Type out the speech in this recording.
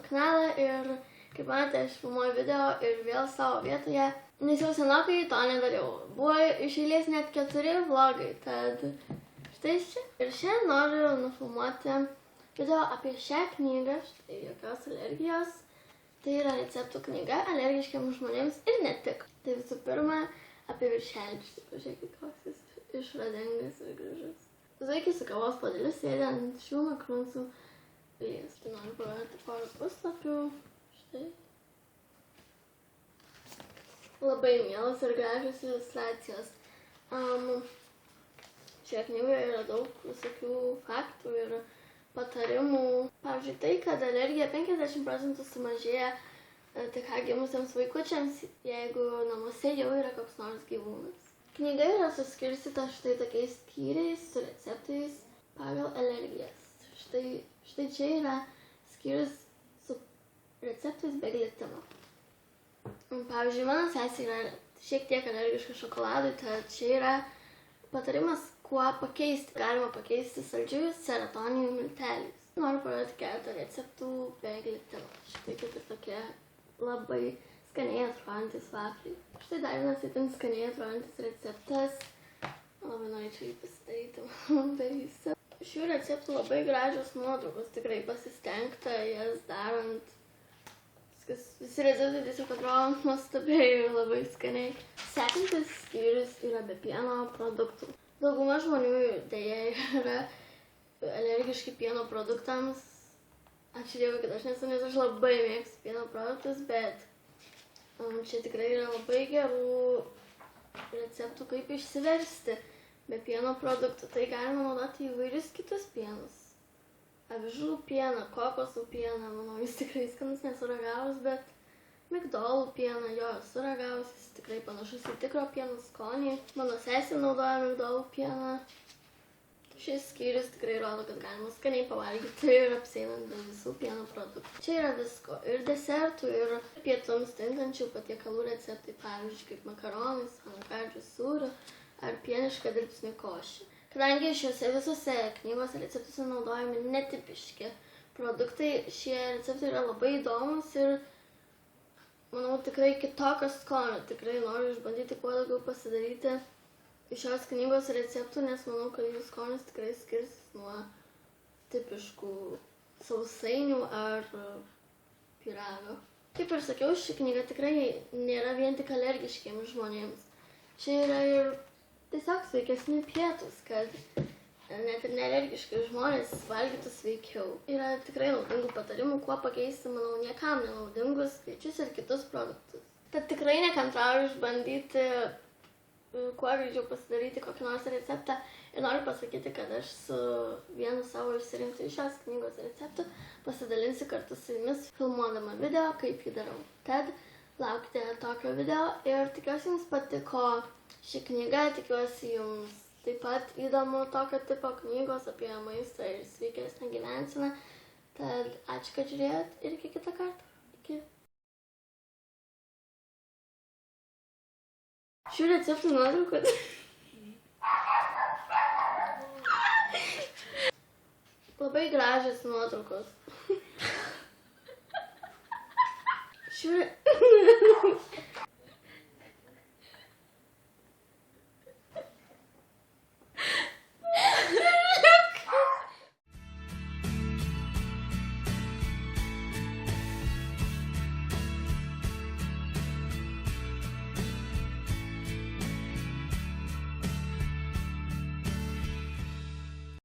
kanalą ir, kaip matote, aš filmuoju video ir vėl savo vietoje, nes jau senokai to nedariau. Buvo iš eilės net 4 vlogai, tad štai čia. Ir šiandien noriu nufilmuoti video apie šią knygą, štai jokios alergijos. Tai yra receptų knyga alergiškiams žmonėms ir ne tik. Tai visų pirma, apie viršelį, štai pažiūrėkit, koks jis išradingas ir gražus. Visai su kavos puodeliu sėdi ant šių makrunsų vėjas. Tai noriu parodyti porą puslapių. Štai. Labai mielas ir gražios iliustracijos. Šioje knygoje yra daug visokių faktų ir patarimų. Pavyzdžiui, tai, kad alergija 50% sumažėja tik ką gimusiems vaikučiams, jeigu namuose jau yra koks nors gyvūnas. Knyga yra suskirstyta štai tokiais skyriais su receptais pagal alergijas. Štai čia yra skyrius su receptais be glitimo. Pavyzdžiui, mano sesė yra šiek tiek alergiška šokoladui, tad čia yra patarimas, kuo pakeisti. Galima pakeisti saldžius serotonijų milteliais. Noriu parodyti keletą receptų be glitimo. Štai kaip ir tokie labai skaniai atrodantis vafliai. Štai dar vienas itin skaniai atrodantis receptas. Labai norėčiau jį pasidaryti, man darysiu. Šių receptų labai gražios nuotraukos, tikrai pasistengta jas darant. Visi receptai tiesiog atrodo nuostabiai ir labai skaniai. Sekantis skyrius yra be pieno produktų. Dauguma žmonių dėja yra alergiški pieno produktams. Ačiū Dievui, kad aš nesu, nes aš labai mėgstu pieno produktus, bet čia tikrai yra labai gerų receptų, kaip išsiversti be pieno produktų. Tai galima naudoti įvairius kitus pienus. Avižų pieną, kokosų pieną, manau, jis tikrai skanus, nesu ragavus, bet migdolų pieną, jo, esu ragavus, jis tikrai panašus į tikro pieno skonį. Mano sesė naudoja migdolų pieną. Šis skyrius tikrai rodo, kad galima skaniai pavalgyti ir apsieinant be visų pieno produktų. Čia yra visko, ir desertų, ir pietums tinkančių patiekalų receptai, pavyzdžiui, kaip makaronais, avokadžių sūrių ar pieniška dirbtinė košė. Kadangi šiuose visose knygose receptuose naudojami netipiški produktai, šie receptai yra labai įdomus ir, manau, tikrai kitokio skonio. Tikrai noriu išbandyti kuo daugiau pasidaryti iš šios knygos receptų, nes manau, kad jų skonis tikrai skirsis nuo tipiškų sausainių ar pyrago. Kaip ir sakiau, ši knyga tikrai nėra vien tik alergiškiems žmonėms. Čia yra ir tiesiog sveikesni pietūs, kad net ir nealergiški žmonės valgytų sveikiau. Yra tikrai naudingų patarimų, kuo pakeisti, manau, niekam nenaudingus kviečius ir kitus produktus. Tad tikrai nekantrauju išbandyti kuo greičiau pasidaryti kokį nors receptą. Ir noriu pasakyti, kad aš su vienu savo išsirinktu iš šios knygos receptų pasidalinsiu kartu su jumis filmuodama video, kaip jį darau. Tad laukite tokio video ir tikiuosi jums patiko ši knyga, tikiuosi jums taip pat įdomu tokio tipo knygos apie maistą ir sveikesnę gyvenseną. Tad ačiū, kad žiūrėjot ir iki kitą kartą. Iki. Šių receptų nuotraukų. Labai gražios nuotraukos. Šių